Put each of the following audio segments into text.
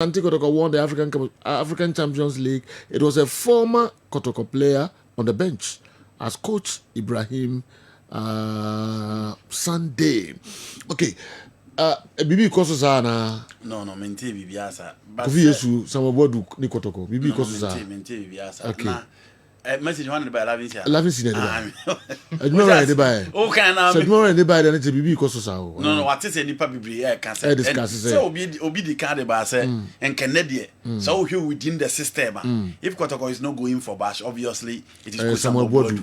Asante Kotoko won the African Champions League. It was a former Kotoko player on the bench as coach Ibrahim Sunday. Okay. Bibi koso sana. No, mente bibi asa. Kofi Yesu Samuel Boadu ni Kotoko. Bibi koso sana. Mente bibi asa. Okay. Message one by 11 years. 11 years. Admira ne ba. O kan na me. Admira ne ba na bibi koso sa. No, what is any bibi e kan say. So obi di kan de ba say en Canada. So we within the system. If Kotoko is not going for bash, obviously it is Samuel Boadu.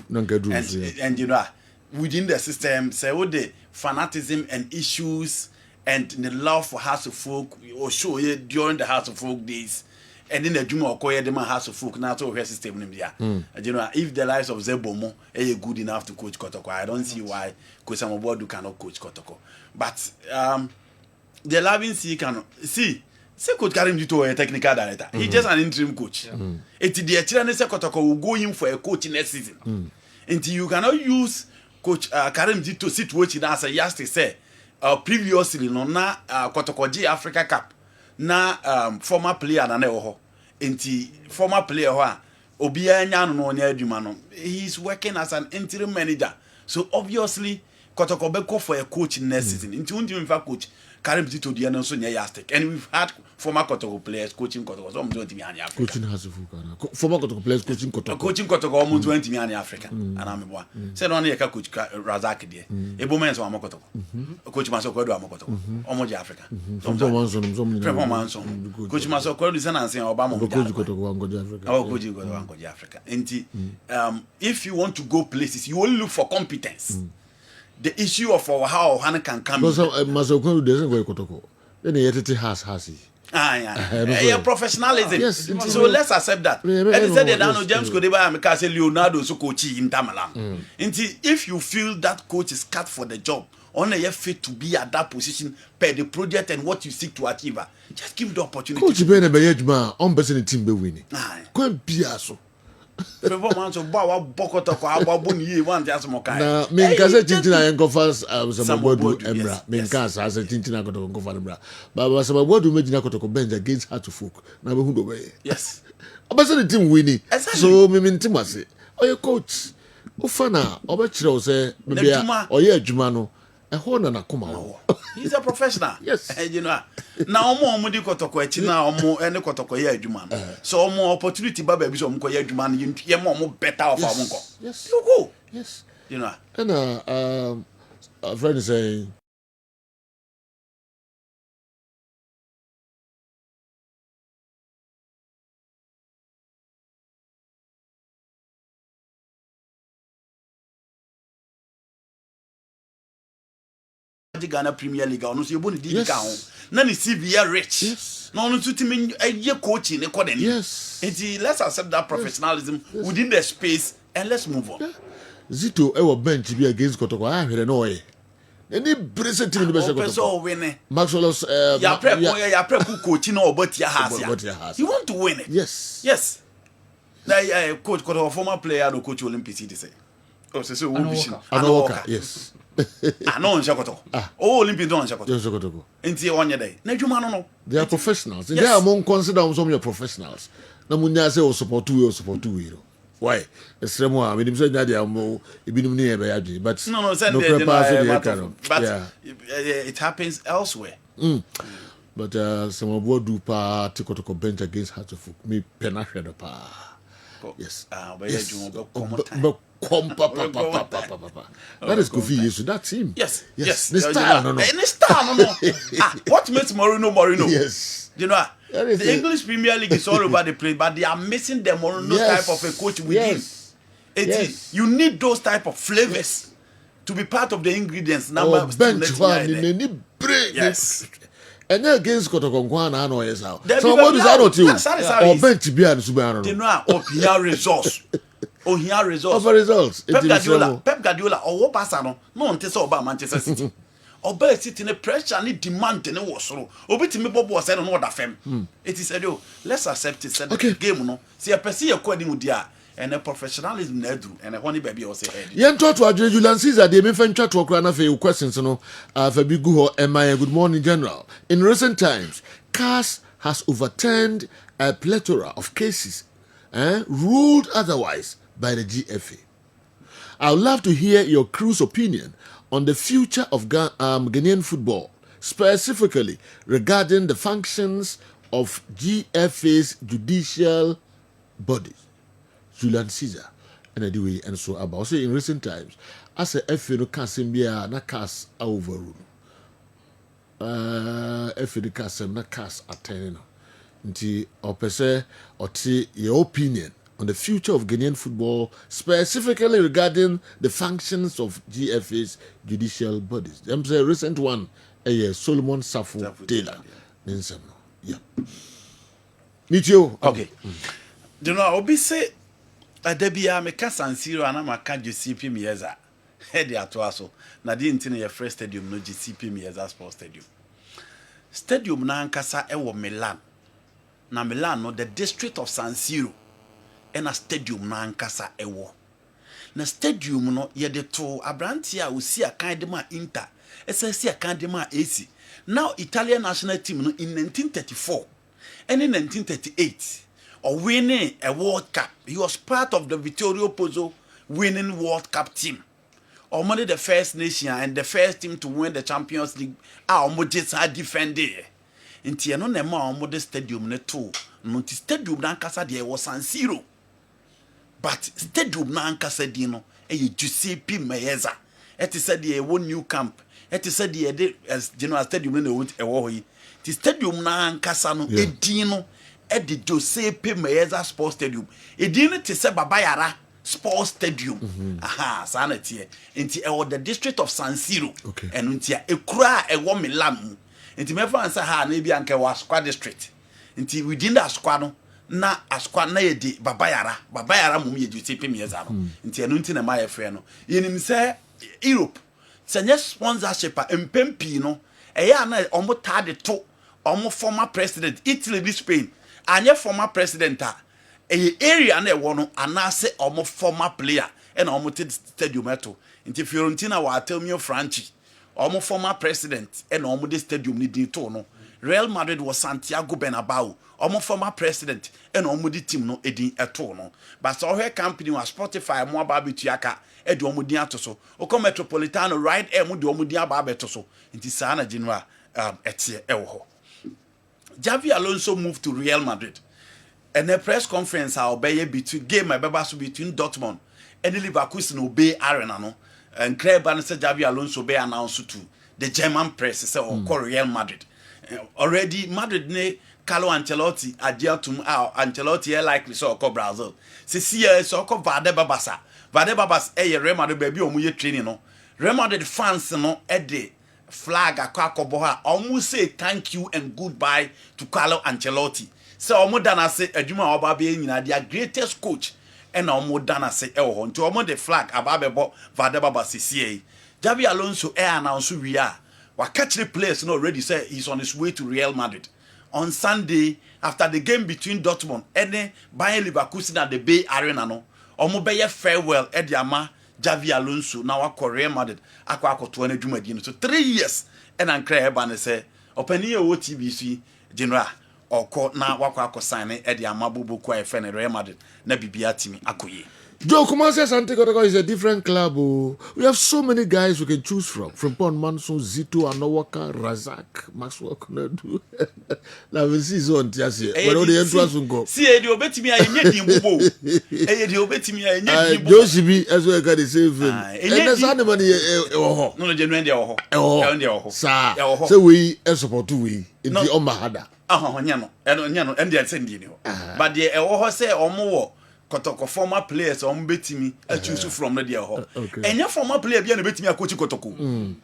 And you know, within the system, say what the fanatism and issues and the love for House of Folk or show you during the House of Folk days. And then the Juma or Koya Dema House of Folk now to her system in India. You know, if the lives of Zebomo are good enough to coach Kotoko, I don't see why Samuel Boadu cannot coach Kotoko. But the Lavin C cannot see. Say Coach Karim Dito a technical director. He's just an interim coach. It's the Children Kotoko will go in for a coach next season. Until you cannot use Coach Karim Dito situation as a yesterday say previously no na Kotoko G Africa Cup na former player na ho enti former player ho a obi anya no nya adwuma no he's working as an interim manager, so obviously Kotoko be go for a coach next season enti unti fa coach Karim Dito dia no so nya yastic, and we've had former Kotoko players coaching Kotoko, so don't me anya Africa coaching has former Kotoko players coaching Kotoko almost 20 me anya Africa and I'm boy say no na coach Razak dia ebo men so am Kotoko coach Masoko do am Kotoko omo je Africa coach Masoko do say na say Obama coach Kotoko an go je Africa coach Kotoko an go je Africa enti if you want to go places you only look for competence. The issue of how Hannah can come because Masoko doesn't go Kotoko then he has yeah, professionalism. Yes, so let's accept that. And he said that James Kodeba and say Leonardo so coach in Tamalam. If you feel that coach is cut for the job, only you fit to be at that position per the project and what you seek to achieve, just give the opportunity. Coach Ben Bayejma on person team be winning. Go and be so. Performance of Bawa Bokotoko, Ababuni, one just more kind. Now, Minkaza Tintina and Gofas, Samuel Boadu, Embra, Minkas as a Tintina Kotoko Gofan, but Samuel Boadu made Kotoko bench against her to folk. Now, who away? Yes. About the team winning. So, Mimin Timasi, or your coach, Ufana, or Bachro say, maybe, or yeah, Jumano, a horn and a Kuma. He's a professional. Yes. And you know, now more Mudi Kotoko, China, or more any Kotoko, yeah, Juman. So, more opportunity, Baby, some Koya Juman, you more better of our Monko. Yes. You go. Yes. You know, and a friend is saying, Ghana Premier League, no, so you won't dig down. None is severe rich. yes. No, no, to me, a year coaching, according. Yes. And let's accept that professionalism within the space and let's move on. Zito, our bench be against Kotoko. I heard no way. Any present team in the best of winning. Maxwell's ya prep coaching or but your house. You want to win it. Yes. Yes. Now, coach, a former player, no coach Olympics, he say. Oh, so Anoka. Yes. I know on Shakoto. Oh, Olympic don't Shakoto. Yes, Shakoto. Until 1 day. No. They are professionals. They are among considered some of your professionals. Namunya say support two. Why? It's more. I mean, say that they are more. But no, it happens elsewhere. But some Boadu pa Kotoko bench against Hatchfoot. Me penashe the pa. Yes. That is Kofi Yesu. That's him. Yes. The star, no. What makes Morino? Yes. You know, the English Premier League is all over the place, but they are missing the Morino type of a coach within. You need those type of flavors to be part of the ingredients. Number bench one in any break. Yes. And then against Kotoko, I know yes how. So what is that not you? Or bench behind Subano. They know or resource. Oh, here results. Pep Guardiola, or what Passano, no one tells about Manchester City. Or better sitting a pressure and demand and it was so. Obey me, Bob was said on what FM. It is said, let's accept it. Said, okay, game no. See, I perceive according with dia and a professionalism nedu and a honey baby or say, Yan talk to Adrian Caesar, the Miffin chat toOkrana for your questions, no, for Biguho, and my good morning, General. In recent times, cars has overturned a plethora of cases ruled otherwise by the GFA. I would love to hear your crew's opinion on the future of Ghanaian football, specifically regarding the functions of GFA's judicial bodies. Julian Caesar, and so about. Also, in recent times, as a FA no casting be na cast overrule. FA no casting na cast attend. Nti opese oti your opinion on the future of Ghanaian football, specifically regarding the functions of GFA's judicial bodies. There's a recent one, Solomon Safu Taylor. Yeah. Meet you. Okay. You know, Obi say, Adebia meka San Siro ana maka GCP Mieza. Head ya to aso. Na di intine ye first stadium no GCP Mieza Sports Stadium. Stadium na ankasa ewo Milan. Na Milan no the district of San Siro. And a stadium na ankasa ewo. Na stadium no ye de to abranti a usi a kind ma Inter. SSC a kind ma AC. Now Italian national team no in 1934 and in 1938 or winning a World Cup. He was part of the Vittorio Pozzo winning World Cup team. Almost the first nation and the first team to win the Champions League. Almost just had defended. In Tiano Nema almost the stadium ne too. No stadium na ankasa de was San Siro. But stadium na ankasa di no Giuseppe Meazza. It is said the one new camp. It is said the as general stadium no won ewo. The stadium na ankasa no edino the Giuseppe Meazza Sports Stadium. Edino te se Babayara Sports Stadium. Aha, sanity. Inti ewo the district of San Siro. Okay. And untia ekura ewo Milan. Inti mefa ansa ha na bi anke wa squad district. Inti within that squad no na asquad na yedi Babayara mum ye Giuseppe Meazza no. Inti enu nti na ma ye frɛ no. Yenim se Europe. Senye sponsorship mpempi no eya na omo tade to omo former president Italy Spain. Anye former president area na ewo no anase omo former player and omo te stadium eto. Inti Fiorentina wa Antonio Franchi omo former president and omo de stadium ni din to no. Real Madrid was Santiago Bernabeu omo former president and omo de team no edin eto no. But so her company was Spotify mo aba bituaka e de omo din ato so. Oko Metropolitano right e mo de omo din aba beto so. Inti sa na general etie ewo ho. Xavi Alonso moved to Real Madrid. And a press conference I'll be between game between Dortmund and the Leverkusen obey Arena no. And Kessben said Xavi Alonso be announced to the German press say Real Madrid. Already Madrid ne Carlo Ancelotti adiatum Ancelotti likely so ko Brazil. See so ko Vade Babas Real Madrid baby omu ye training no. Real Madrid fans no de flag akwakobo ha almost say thank you and goodbye to Carlo Ancelotti. So omo dana say adwuma oba be nyina their greatest coach and omo dana say ho nti omo the flag ababebo Vade Babas see. Xavi Alonso announce we are catch the players no already say he's on his way to Real Madrid. On Sunday after the game between Dortmund and Bayer Leverkusen at the Bay Arena no omo be farewell e dia ma Xavi Alonso now wa Real Madrid akwa to na dwuma di no so 3 years and an Kessben say opani e wo TBC general oko na wakwa sign e dia ma bobo kwa e fe Real Madrid na bibia timi akoye. Joe, Kumasi Asante Kotoko is a different club. Oh. We have so many guys we can choose from. Pon Manson, Zito, Anowaka, Razak, Maxwell Kunadu. Now we see zone tiasi. Where all the entrance will go. See, the obetimi a yenye dimbo. The obetimi a yenye dimbo. Josibi as well can the same thing. And that's how the money. No, genuine de oho. Sa. So we support we in the Omahada. Nyano. And they are sending you. But the oho say omo. Kotoko former players on betimi a choose from the dear ho. And your former player be a betimi a coach Kotoko.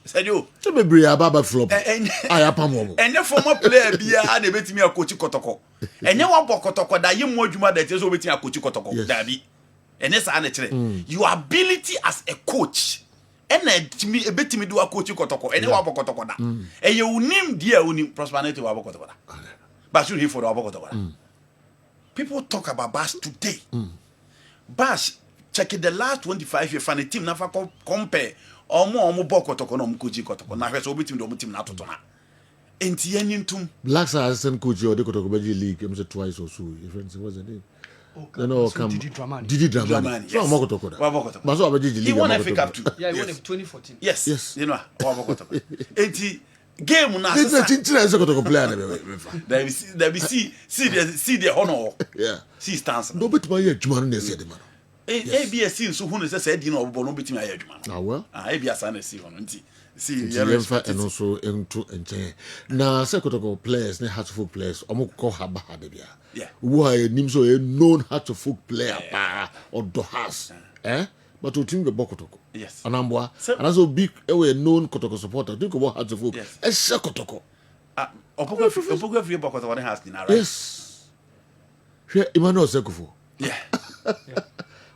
Said you to be bria baba flop. And your former player be a betimi a coach Kotoko. And your one Kotoko that you more juma that is over a coach Kotoko. Daddy. And that's actually your ability as a coach. And a betimi do a coach Kotoko. And you are Kotoko. And you name dear prosperity of Kotoko. But you hear for the Kotoko. People talk about Bash today. Bash, check it the last 25 years, fan team never compare or more boko toko no mkuji kotoko. Na hweso obitim do mutim na totona. enti yentum Blacks are assistant coach or the Kotoko league twice or so. Your friends, what's the name? No, come Didi Dramani. Didi Dramani. So I'm Mokotoko. But so I he won FA Cup too. Yeah, he won in 2014. Yes. You know, enti game na this is a chinchilla Kotoko player. There we see the honor. Yeah. See stance. No bit my Juman said the man. ABS so who said you know no bit my Juman. Ah well. ABS and see on nti. See and also into and now Kotoko players, ne Hartford players, Omoko Haba Hadebia. Yeah. Who are names a known Hartford player or Dohas. But to team the Bokotoko. Yes. Anambwa. And also big away known Kotoko supporter. Think about Hartford. Yes. Kotoko. Opogo free Bokotoko one has been right. Yes. Here Emmanuel Sekufo. Yeah.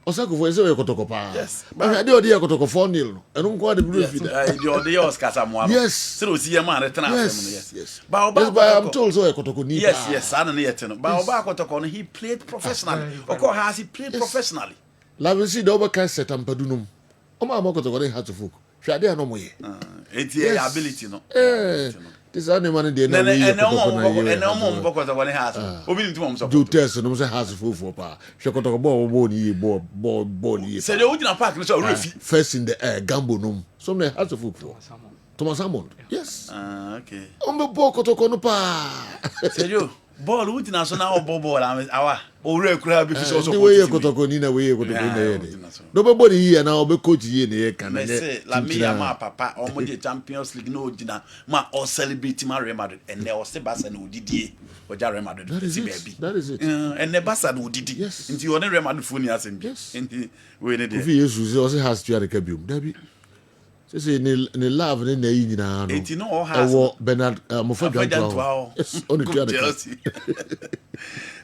Osakufo is a Kotoko pa. Yes. But I do the Kotoko 4-0. And I'm going to be the Oscar Samuel. Yes. So see a man return. Yes. But I'm told so a Kotoko ni. Yes, I don't need to know. But Kotoko he played professionally. Of course, has he played professionally? Lavency the overcast set and Padunum. Oma Mokotoko had to folk. Shade no more. It's the ability, no. This animal in the and no more Bokotoko one has. Obi to mums. Do test and also has food for pa. Shakotoko ball. Say the original park so first in the air, Gambo num. Some has a food for Thomas Hammond. Yes. Okay. On the Bokotoko no pa. Say you. Ball with national ball our ore kura be fish also. The way you Kotoko Nina way nobody here now be coach here ne can say la me ma papa omo the Champions League no dina ma all celebrate ma Real Madrid and there was Barca no didie oja Real Madrid see baby. That is it. And the Barca no didi. Yes. Nti you Real Madrid phone asem. Yes. Nti we ne there. If Jesus also has to the cabium. Debbie. Say in love in the evening now. It no all has. Bernard Mofo. Yes, on the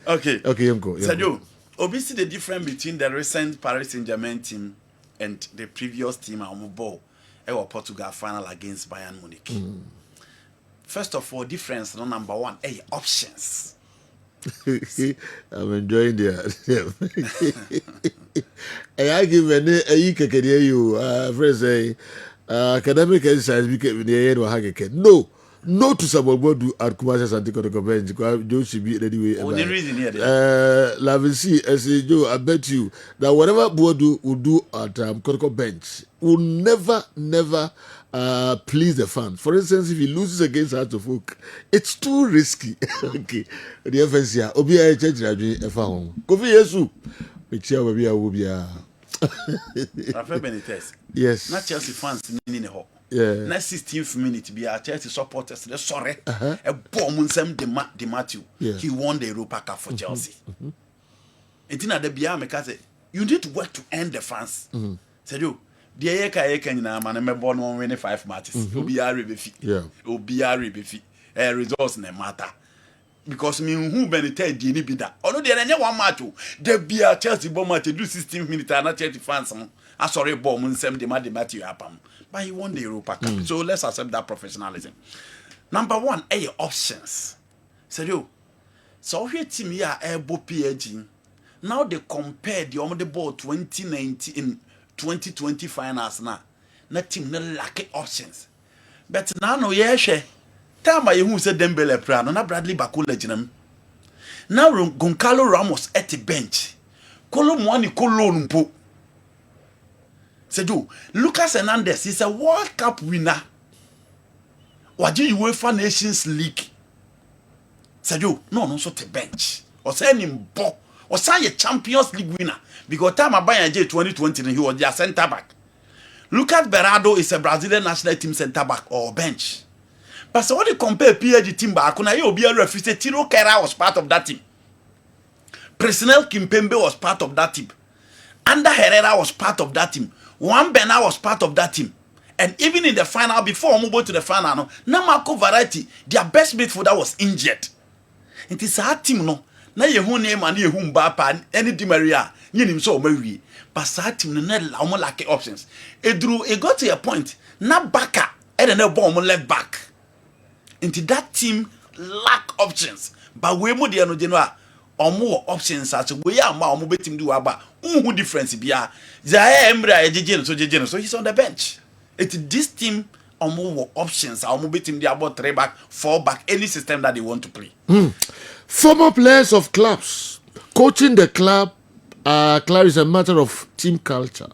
Okay, Uncle. Sergio, obviously the difference between the recent Paris Saint-Germain team and the previous team at Omobo, Portugal final against Bayern Munich. First of all, difference number one, options. I'm enjoying the. I give a phrase academic exercise became the end of Hageke. No to Samuel Boadu at Kumasi Asante Kotoko bench because Joe should be anyway. Only reason here. Lavency, I say Joe, I bet you that whatever Boadu will do at Kotoko bench will never please the fans. For instance, if he loses against Hartlepool, it's too risky. Okay, the FNC, Obia Church Raji Efahon. Kofi Yesu, Michia Wabia Wubia. Rafael Benitez. Yes. Not Chelsea fans in the hall. Yeah. Next 16th minute, be our Chelsea supporters. Sorry, a bomb de Matthew. He won the Europa Cup for Chelsea. And then at the Bia Mekaze, you need to work to end the fans. Said you, the Eka can man, born one winning 5 matches. Obiari befi. Yeah. Obiari befi. Results ne matter. Because me who Benitez didn't be that. Although there any one match, there be a Chelsea bomb match do 16 minutes and not Chelsea fans. I sorry bomb and send the Matthew happen. But he won the Europa Cup. So let's accept that professionalism. Number one, options. So here team here able PG. Now they compare the on the ball 2019 2020 finals now. Na team no lack options. But now no share. Time by who said Dembele Prano, na Bradley Bakula Jinam. Now Goncalo Ramos at the bench. Kolo Mwani Kolo Numpo. Sejo, Lucas Hernandez is a World Cup winner. Waji UEFA Nations League. Sejo, no so the bench. Or say him bo. Or say a Champions League winner. Because time I buy a J 2020 he was their centre back. Lucas Berardo is a Brazilian national team centre back or bench. But so when you compare PSG team back, you be a referee. Tiro Kera was part of that team. Presnel Kimpembe was part of that team. Ander Herrera was part of that team. Juan Bernal was part of that team. And even in the final, before we go to the final, Marco Verratti, their best midfielder was injured. It is a team, no. Now you name and you Mbappe, any Di Maria, you him so marry. But that team no almost like options. It got to a point. Now Baka, and then bomb left back. Into that team lack options. But we mo dey no general or more options as we are ma mo betim do aba. Who difference bia. Zaire Emre so he's on the bench. This team more options. Almost beating the about 3 back, 4 back, any system that they want to play. Former players of clubs coaching the club is a matter of team culture.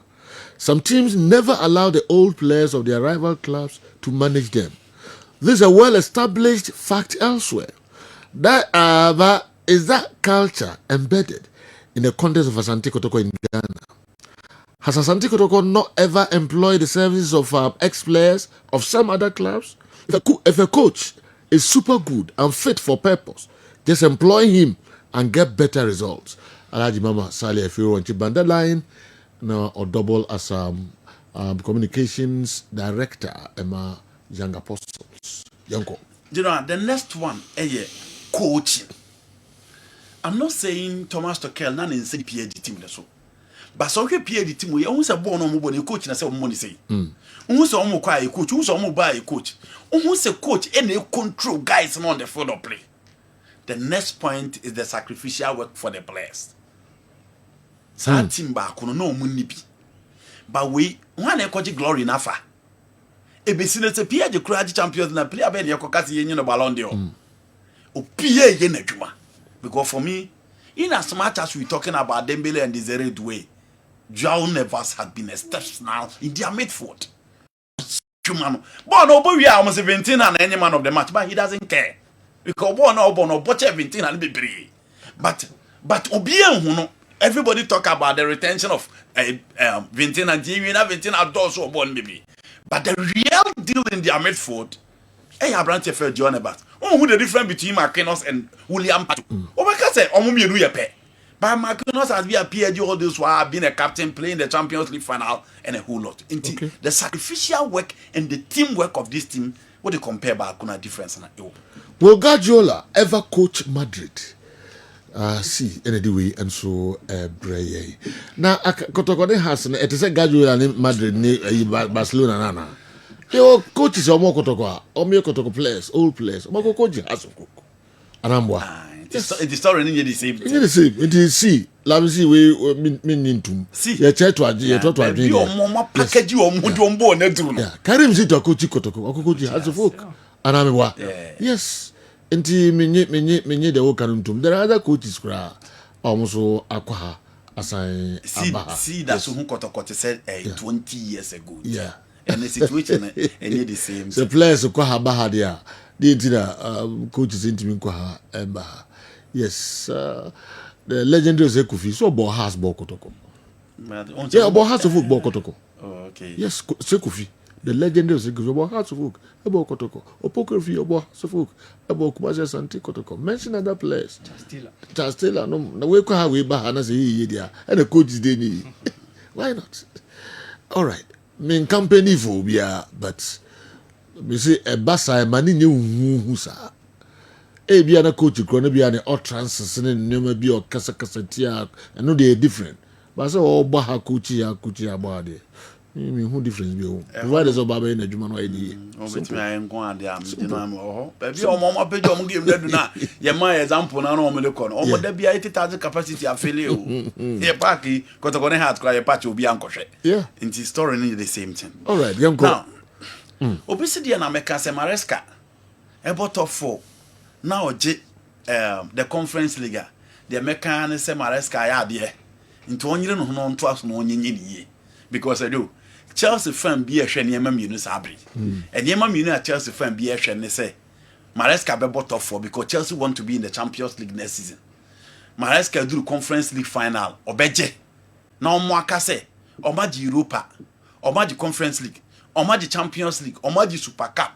Some teams never allow the old players of their rival clubs to manage them. This is a well-established fact elsewhere. That is that culture embedded in the context of Asante Kotoko in Ghana. Has Asante Kotoko not ever employed the services of ex-players of some other clubs? If a coach is super good and fit for purpose, just employ him and get better results. Alaji Mama Sali Efiro and Chibanda Line now or double as communications director Emma Young Apostles. Yanko. You know, the next one is coaching. I'm not saying Thomas Tuchel nan in say PhD team so. But so PhD team we almost a born on mobile coach na say money say. Almost almo kwa a coach, almost almo buy a coach. Almost a coach any control guys on the field of play. The next point is the sacrificial work for the players. Sa team ba kono no munni bi. But we one e glory nafa. E be sine se PhD kura champions na player be de yakokase yenyi no ballon d'or. O PhD ye na dwuma. Because for me, in as much as we're talking about Dembele and Desiree Doué, Joao Neves had been exceptional in their midfield. But no, we are almost 17 and any man of the match, but he doesn't care. Because no, but 17 and be brave. But Obian, everybody talk about the retention of 17 and 17 outdoors or born maybe. But the real deal in their midfield, I branch for John Neves. Who the difference between Marquinhos and William Patu? Because say Omumienu yepe. But Marquinhos has been a PhD all those who have been a captain playing the Champions League final and a whole lot. Okay. The sacrificial work and the teamwork of this team, what they compare by kuna difference na yo. Will Guardiola ever coach Madrid? See, anyway, and so Braye. Now, Kotoko has it is a Guardiola in Madrid, Barcelona, Nana. The coaches are more Kotoko, or mere Kotoko players, old players. Mako coach has a cook. And I'm what? It's the story in the same. In the same. It is see. Let me see. We mean to see. You try to agree. You try to agree. You mama package you on board. Yeah. Carry him sit a coach Kotoko. Coach has a folk. And I'm what? Yes. Inti minye the whole canum. There are other coaches who almost akwaha assign. See that's who Kotoko said 20 years ago. Yeah. And the situation and the same. The players who kwaha bahadia. The entire coaches into me kwaha baha. Yes, the legendary Zekufi so about has Bokotoko. Yeah, about has of Bokotoko. Oh, okay. Yes, Zekufi, the legendary Zekufi about has of about Kotoko. Opokofi about Sufuk about Kumaja Asante Kotoko. Mention other players. Chastela, no way kwa we bahana say here and the coach is deni. Why not? All right. Main company phobia, but me say a basa mani new sa. Be an coach, gonna be an utterance, and never be or Casacatia, and no, they are different. But so, all Baha Kuchia body. Who difference be? Why does Obama in a Juman idea? I am going there. But your mama paid your game, your my example, no Melicon, or would there be 80,000 capacity of failure? Here, party, because I'm going to have to cry a patch will be uncle. Yeah, in the story, need the same thing. All right, young girl. Obesity and America, Samaresca, a bottle of 4. Now, the Conference League, the American Samaresca idea into 1 year no twice no ye because I do. Chelsea fan be a shiny Mamunu Sabri. And Yamamuna Chelsea fan be a shiny say Maresca be bought off for because Chelsea want to be in the Champions League next season. Maresca do Conference League final or Beje. Now Mwakase, or Maji Europa, or Maji Conference League, or Maji Champions League, or Maji Super Cup.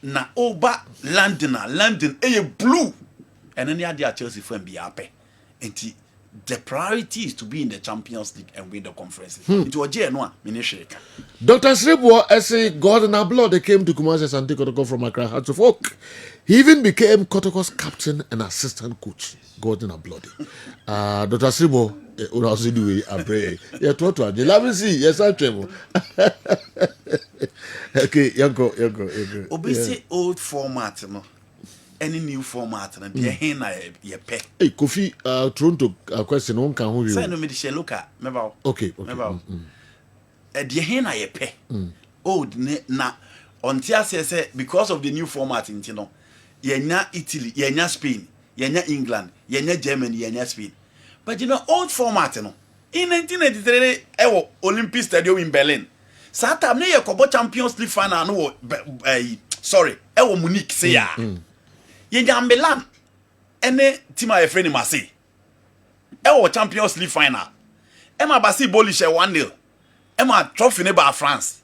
Na oba London blue and any other Chelsea fan be happy. And the priority is to be in the Champions League and win the conference. It was Genoa, Minisheka. Dr. Sribwa, as a God in our blood, they came to Kumasi Asante Kotoko from Accra Hearts of Oak. He even became Kotoko's captain and assistant coach. God in our blood. Dr. Sribwa, we also do a prayer. Yeah, to let me see. Yes, I travel. Okay, Yanko. Obviously, old format, no. Any new format, and be a hen I pay. Hey, Kofi, Toronto question one can hold you. Send me the look at Okay. A hen I pay. Old na On say because of the new format in Tino, yenya Italy, yenya Spain, yenya England, yenya Germany, yenya Spain. But old format no. In 1983, Olympic Stadium in Berlin. Satam ne yekobo Champions League final no Munich say ya. Yenya Milan ene team a friend Marseille. Champions League final. Emma Basi Bolishe 1-0. Emma trophy ne ba France.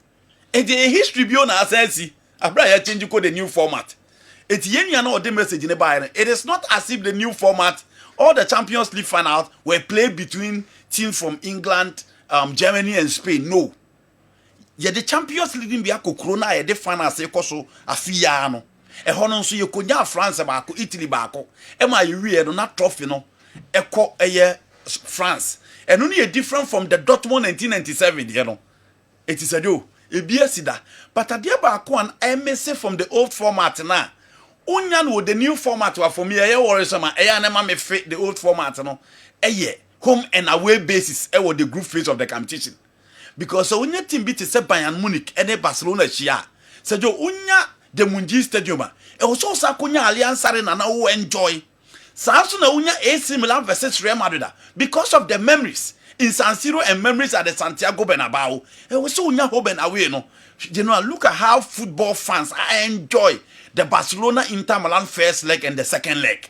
And the history beyond asensi abra ya change ko the new format. It yenya na the message ne ba. It is not as if the new format all the Champions League finals were played between teams from England, Germany and Spain. No. Yeah, the Champions League be corona e the finals e koso afia no. E hono nso ye konya France ba ko Italy ba ko. E ma ye wie no na trophy no e ko France. And only different from the Dortmund 1997, you know. It is a do. It be a sida. But at the back one, I may say from the old format now. Onyan with the new format for me, I worry some. I never may fit the old format, no. Home and away basis. Was the group phase of the competition. Because so when your team beat Bayern Munich and Barcelona, Shia. So you unya the Munji Stadium. It was also Sakunya Alliance Arena now enjoy. Samsung unya AC Milan versus Real Madrid because of the memories in San Siro and memories at the Santiago Bernabeu. It was so unya home and away no. Look at how football fans enjoy the Barcelona Inter Milan first leg and the second leg.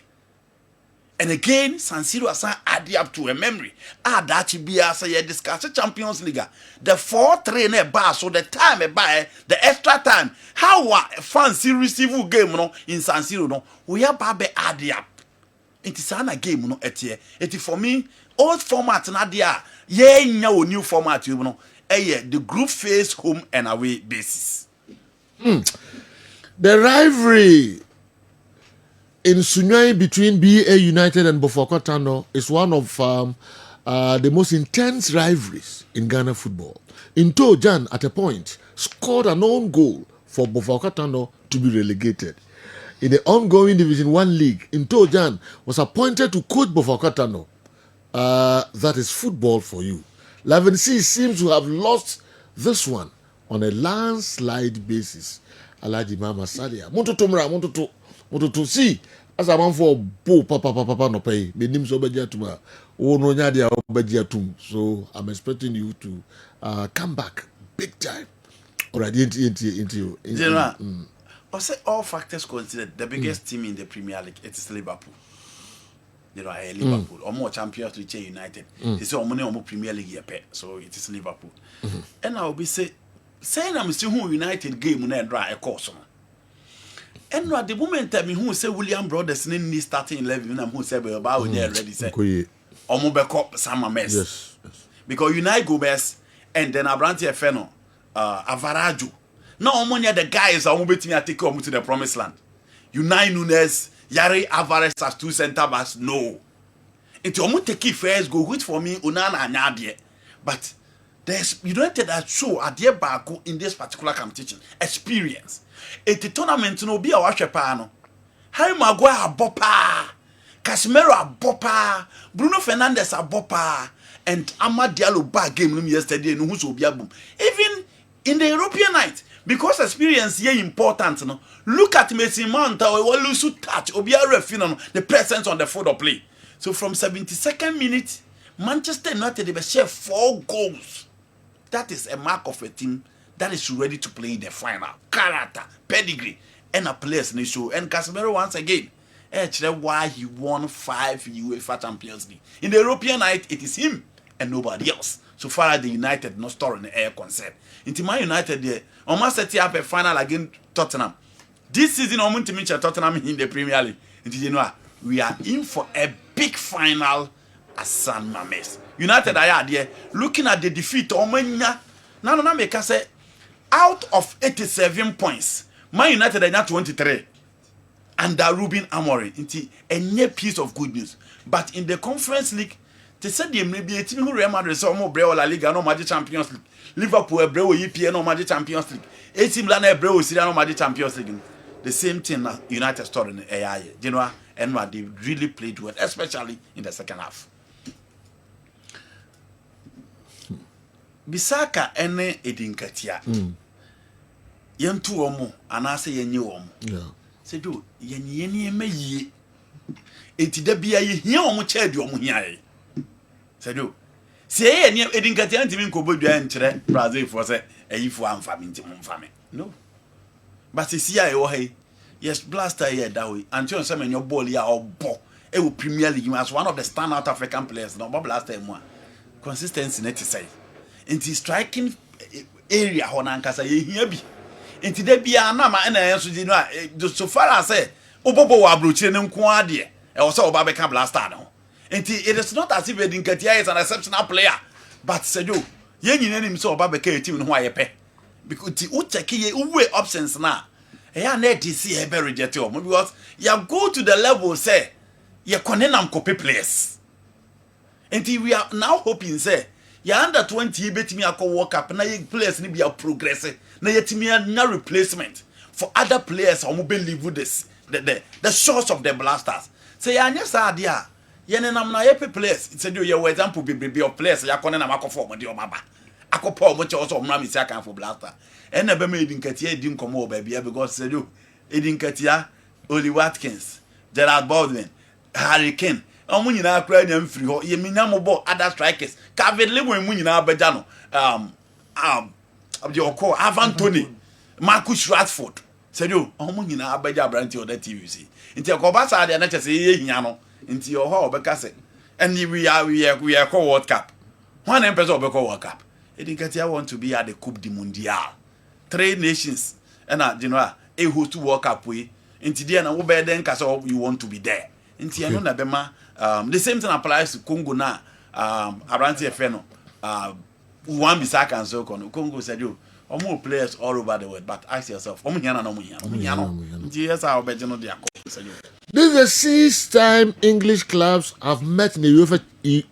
And again, San Siro has added up to a memory. That be as a discuss Champions League. The 4-3 in bar, so the time by the extra time. How fans receive game no in San Siro no. We are babe add up. It is a game no etie. It for me old format na dia. Nya new format you know. The group phase home and away basis. The rivalry in Sunyani between BA United and Bofoko Tano is one of the most intense rivalries in Ghana football. Into Jan at a point scored an own goal for Bofoko Tano to be relegated. In the ongoing Division 1 league, Into Jan was appointed to coach Bofoko Tano. That is football for you. Laven C seems to have lost this one on a landslide basis. Alaji Mama Sadia. Monto see as a man for bo papa no pay. Me nim so bedia tuma. O no nya dia obedia tum. So I'm expecting you to come back big time. Already into you. General. I say all factors considered, the biggest team in the Premier League it is Liverpool. Liverpool or more Champions League United. They say more Premier League here, so it is Liverpool. And I will be saying I'm still who United game when I draw a course. And at the moment I mean who say William Brothers in starting 11 and who say about when they already said or Mobeko Sama Mess. Yes. Because United go best and then Abranti Feno Avaraju. No money the guys are waiting to take to the promised land. Unai Nunes, Yari Alvarez as two center backs. No. It's almost take first go which for me Unana and Nadia. But there's United that show a dear Baku in this particular competition. Experience. It's a tournament no be a washepano. Harry Maguire a bopper. Casemiro a bopper. Bruno Fernandes a bopper. And Amad Diallo bad game yesterday no who's be a boom. Even in the European night. Because experience is important. No? Look at Messi Mount, or lose touch, or be a referee, the presence on the field of play. So from 72nd minute, Manchester United they share 4 goals. That is a mark of a team that is ready to play in the final. Character, pedigree, and a players in the show. And Casemiro once again, why he won 5 UEFA Champions League. In the European night, it is him and nobody else. So far as the United not store in the air concern. Into my United there, almost set up a final against Tottenham. This season, I'm going to meet Tottenham in the Premier League. Into you know, we are in for a big final at San Mamés. United are there looking at the defeat. Now make us say out of 87 points, Man United are now 23. Under Ruben Amorim. Into a near piece of good news. But in the Conference League, they said they may be a team who Real Madrid so more Breo La Liga no Madrid Champions League. Liverpool Breo EPL no Madrid Champions League. AC Milan Breo Serie no Madrid Champions League. The same thing United story in the AI. You know, and they really played well, especially in the second half. Bisaka ene edinkatia. yentu omo anase yenye omo Yeah. say do yenye emaye enti da bia ye hia omo chaadi omo hia ye say do say ye ne edinkati antimi nkobodua nkyere Brazil for say ayifo amfa me nti momfa me no but see ya wo hey yes blaster here that way until some your ball ya obo e wo Premier League as one of the standout African players no blaster mu consistency net say enti striking area ho na nkasa ye hia bi enti da bia na ma na enso di no so far as say obobo wa abrochire ne nko ade e wo say oba be ka blaster no enti it is not as if Edinkatia is an exceptional player but sejo ye nyina nim say oba be ka team no ho ayepe because ti u check ye uwe options na ya na DC e be reject o because you go to the level say you connect copy players enti we are now hoping say ya under 20 betimi akọ World Cup na ye players ni be progress na yetimi na replacement for other players who believe this the source of the blasters say ya anya sa ade a ye ne nam na ye players say do ye example be of players ya kọ na makọ for de o maba akọpa o mo che so mra mesi aka for blaster ena be ma Edinkatia edi nkomo o ba bia because say do Edinkatia Oli Watkins Gerard Baldwin Harry Kane omo nyina akra nya mfiri ho ye minya mo ball other strikers David Lemon mu nyina abeja no abdi okọ Avantoni Marcus Rashford say do omo nyina abeja branti o da TVC nti akoba sa de na che say ye hia no nti o ho obeka say and we are call World Cup one person obeka World Cup Edinkatia want to be at the Coupe du Mondial 3 nations and you know a host to World Cup we nti dia na wo be den kasa you want to be there nti eno na be ma the same thing applies to Congo na Aranti Efeno one bisaka and so on Congo said you more players all over the world but ask yourself omo hia na no mo hia nti yes I obey no dia said you This is the 6th time English clubs have met in the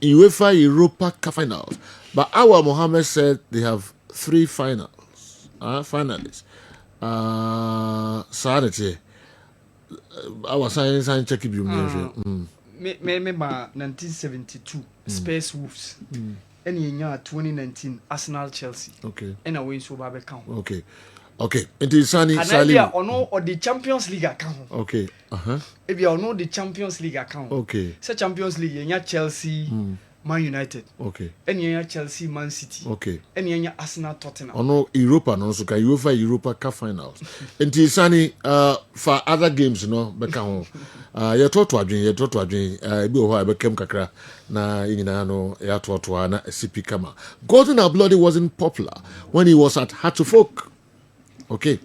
UEFA Europa Cup finals. But our Mohammed said they have 3 finals. Finalists. Sanity. Our science check it. Me 1972 Space Wolves. And in 2019 Arsenal Chelsea. Okay. And a win so babe count. Okay. Okay. It is Sani Sali. Or the Champions League account. Okay. If you know the Champions League account. Okay. So Champions League, you Chelsea, Man United. Okay. And you Chelsea, Man City. Okay. And you Arsenal, Tottenham. No Europa no so can UEFA Europa Cup finals. And it is Sani for other games no beka ho. You talk to adwen ebi ho bekem kakra na nyina no ya to na CP kama. Gordon Ablodi wasn't popular when he was at Hartlepool. Okay.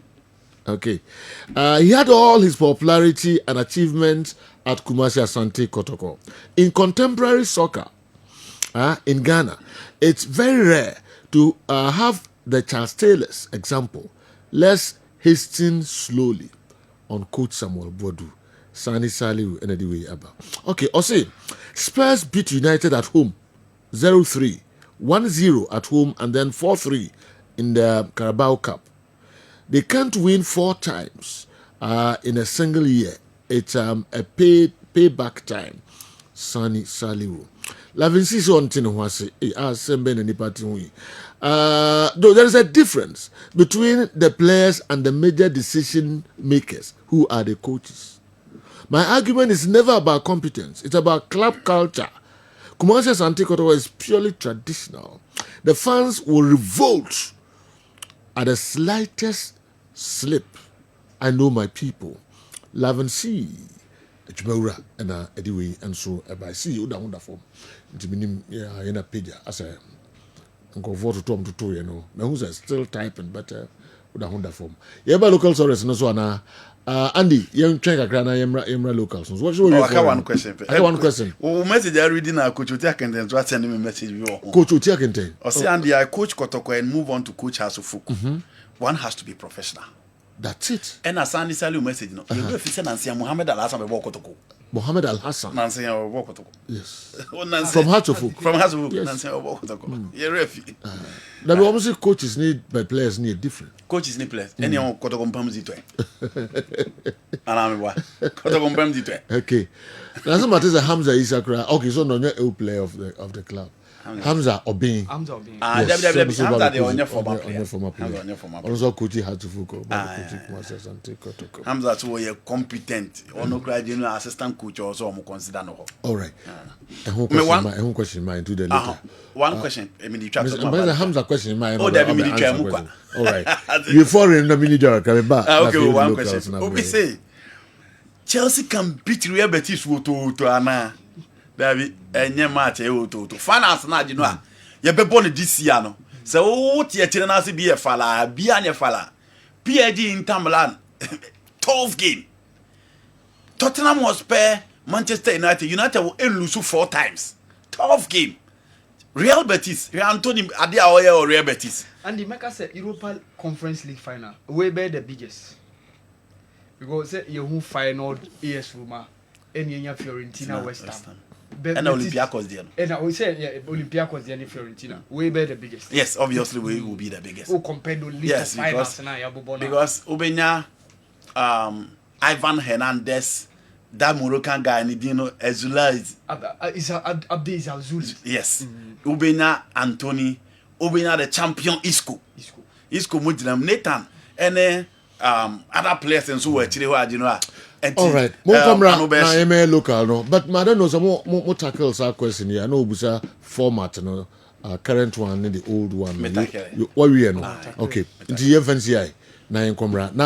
He had all his popularity and achievements at Kumasi Asante Kotoko. In contemporary soccer, in Ghana, it's very rare to have the Charles Taylor's example. Let's hasten slowly on Coach Samuel Boadu. Sani Saliu and Ediwe Abba. Okay, Ose, Spurs beat United at home 0-3, 1-0 at home, and then 4-3 in the Carabao Cup. They can't win 4 times in a single year. It's a payback time. Sani Saliu. Lavinsi so ntino hwase sembe na nipa tinwi. Though there is a difference between the players and the major decision makers who are the coaches. My argument is never about competence. It's about club culture. Kumasi Asante Kotoko is purely traditional. The fans will revolt at the slightest slip. I know my people. Lavinsi. Ejumawura and Ediwe and so I see you down wonderful. Jiminim in a page as a go for to Tom to you know. Now who's still typing but wonderful. Yeba local source no so na Andy, young check a grana yemra locals. What should I have one question. I have one question. Oh, message I reading now Coach Otiakenten to send him a message. Coach Otiakenten. Or say Andy, I coach Kotoko and move on to coach Hasufuku. One has to be professional. That's it. And as Andy Salu message, no, you go if Nancy Muhammad Al Hassan be Kotoko. Mohammed Al Hassan. Nancy Kotoko. Yes. From Hartlepool. From Hartlepool. Yes. Nancy Kotoko. You're refi. Now we almost say coaches need but players need different. Coaches need players. Any on Kotoko Mpamzi to. And I'm what? Kotoko Mpamzi to. Okay. Now some matters Hamza Isakra. Okay, so no a player of the club. Hamza Obin. Hamza Obin. Hamza the onye former player. Hamza former player. Also coach Hatufuko. Asante Kotoko. Hamza so we competent. Ono graduate assistant coach also mo consider no. All right. One question mind to the later. One question. I mean, you try to Hamza question mind. Oh, that mean you all right. You foreign the manager coming back. Okay, one question. Obi say Chelsea can beat Real Betis to ana. David enye match e woto. Finance na agi no a ye bebo ne this year no. Se wo tie kire na se bi e fala, bi anye fala. PSG Inter Milan 12 game. Tottenham Hotspur Manchester United will lose 4 times. 12 game. Real Betis, Anthony Adia or Real Betis. And the Mecca said Europa Conference League final. Way better the biggest. Because you who final AS Roma and Fiorentina West Ham. And Olympiacos there. And I would say Olympiacos there and Fiorentina. Way better the biggest. Yes, obviously we will be the biggest. Who compared to yes, because Ubenya Ivan Hernandez, that Moroccan guy, Nidino Ezula is Abdi Azul. Yes. Ubenya Anthony, Ubenya the champion Isco Mujram Nathan, and other players and so were all right. More camera na local no, but madam knows more tackles our question here. No busa format no, current one and the old one. What we know. Okay. The FNCI na in camera na.